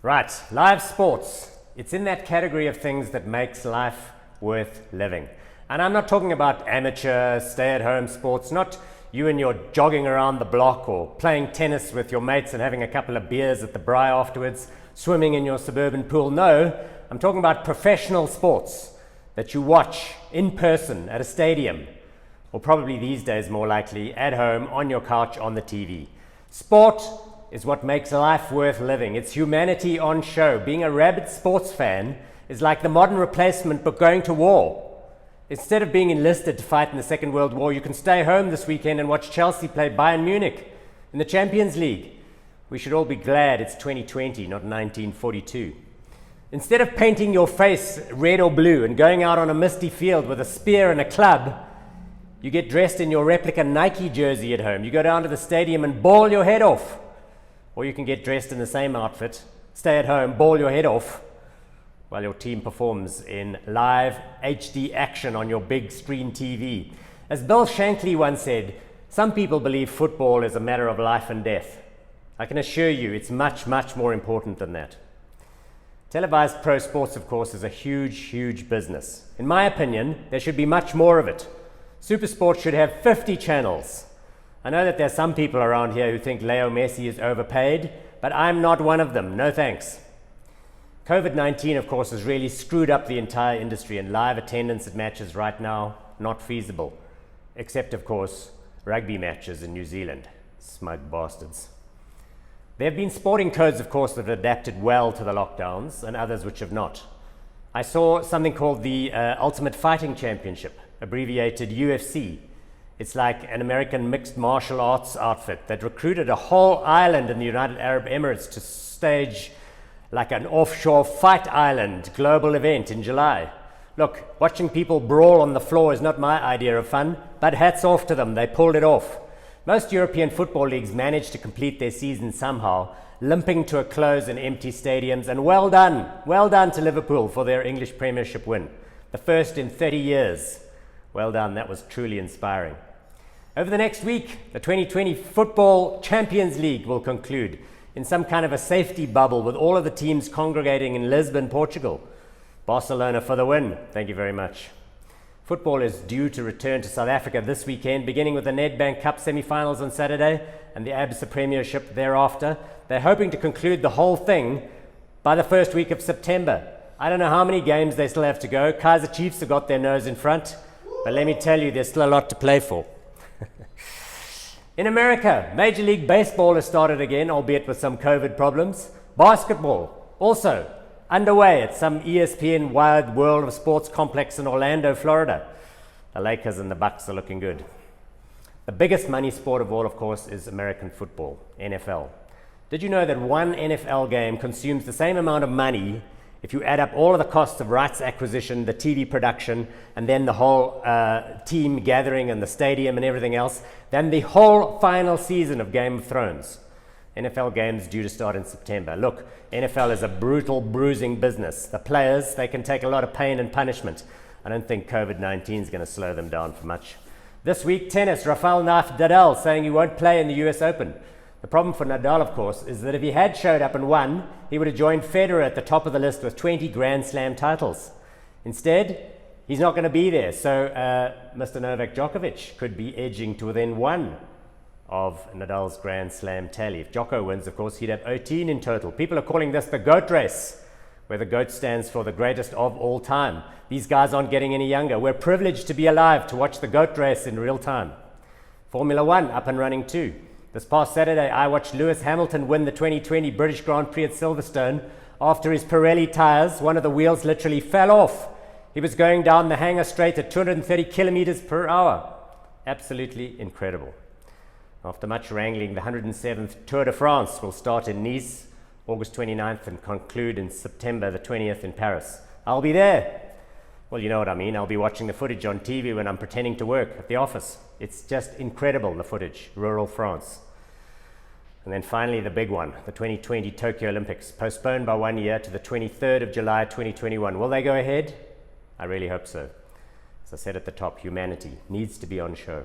Right, live sports. It's in that category of things that makes life worth living. And I'm not talking about amateur, stay-at-home sports, not you and your jogging around the block or playing tennis with your mates and having a couple of beers at the braai afterwards, swimming in your suburban pool. No, I'm talking about professional sports that you watch in person at a stadium, or probably these days more likely at home on your couch on the TV. Sport is what makes life worth living. It's humanity on show. Being a rabid sports fan is like the modern replacement but going to war. Instead of being enlisted to fight in the Second World War, you can stay home this weekend and watch Chelsea play Bayern Munich in the Champions League. We should all be glad it's 2020, not 1942. Instead of painting your face red or blue and going out on a misty field with a spear and a club, you get dressed in your replica Nike jersey at home. You go down to the stadium and bawl your head off. Or you can get dressed in the same outfit, stay at home, bawl your head off, while your team performs in live HD action on your big screen TV. As Bill Shankly once said, some people believe football is a matter of life and death. I can assure you it's much, much more important than that. Televised pro sports, of course, is a huge, huge business. In my opinion, there should be much more of it. Supersport should have 50 channels. I know that there's some people around here who think Leo Messi is overpaid, but I'm not one of them. No thanks. COVID-19, of course, has really screwed up the entire industry, and live attendance at matches right now, not feasible. Except, of course, rugby matches in New Zealand. Smug bastards. There have been sporting codes, of course, that have adapted well to the lockdowns, and others which have not. I saw something called the Ultimate Fighting Championship, abbreviated UFC. It's like an American mixed martial arts outfit that recruited a whole island in the United Arab Emirates to stage like an offshore fight island global event in July. Look, watching people brawl on the floor is not my idea of fun, but hats off to them, they pulled it off. Most European football leagues managed to complete their season somehow, limping to a close in empty stadiums, and well done to Liverpool for their English Premiership win, the first in 30 years. Well done, that was truly inspiring. Over the next week, the 2020 Football Champions League will conclude in some kind of a safety bubble with all of the teams congregating in Lisbon, Portugal. Barcelona for the win. Thank you very much. Football is due to return to South Africa this weekend, beginning with the Nedbank Cup semi-finals on Saturday and the ABSA Premiership thereafter. They're hoping to conclude the whole thing by the first week of September. I don't know how many games they still have to go. Kaizer Chiefs have got their nose in front, but let me tell you, there's still a lot to play for. In America, Major League Baseball has started again, albeit with some COVID problems. Basketball, also underway at some ESPN Wide World of Sports complex in Orlando, Florida. The Lakers and the Bucks are looking good. The biggest money sport of all, of course, is American football, NFL. Did you know that one NFL game consumes the same amount of money if you add up all of the costs of rights acquisition, the TV production, and then the whole team gathering and the stadium and everything else, than the whole final season of Game of Thrones? NFL games due to start in September. Look, NFL is a brutal, bruising business. The players, they can take a lot of pain and punishment. I don't think COVID-19 is going to slow them down for much. This week, tennis, Rafael Nadal saying he won't play in the US Open. The problem for Nadal, of course, is that if he had showed up and won, he would have joined Federer at the top of the list with 20 Grand Slam titles. Instead, he's not going to be there, so Mr. Novak Djokovic could be edging to within one of Nadal's Grand Slam tally. If Djoko wins, of course, he'd have 18 in total. People are calling this the GOAT race, where the GOAT stands for the greatest of all time. These guys aren't getting any younger. We're privileged to be alive to watch the GOAT race in real time. Formula One up and running too. This past Saturday, I watched Lewis Hamilton win the 2020 British Grand Prix at Silverstone after his Pirelli tyres, one of the wheels literally fell off. He was going down the hangar straight at 230 kilometers per hour. Absolutely incredible. After much wrangling, the 107th Tour de France will start in Nice, August 29th, and conclude in September the 20th in Paris. I'll be there. Well, you know what I mean. I'll be watching the footage on TV when I'm pretending to work at the office. It's just incredible, the footage, rural France. And then finally, the big one, the 2020 Tokyo Olympics, postponed by 1 year to the 23rd of July, 2021. Will they go ahead? I really hope so. As I said at the top, humanity needs to be on show.